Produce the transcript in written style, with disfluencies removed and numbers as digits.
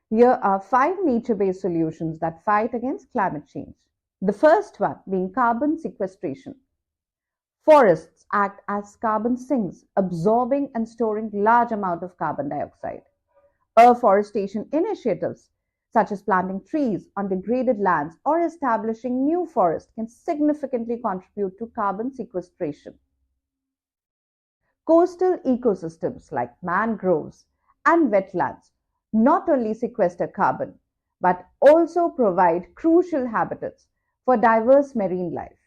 Here are 5 nature-based solutions that fight against climate change. The first one being carbon sequestration. Forests act as carbon sinks, absorbing and storing large amount of carbon dioxide. Afforestation initiatives such as planting trees on degraded lands or establishing new forests can significantly contribute to carbon sequestration. Coastal ecosystems like mangroves and wetlands not only sequester carbon but also provide crucial habitats for diverse marine life.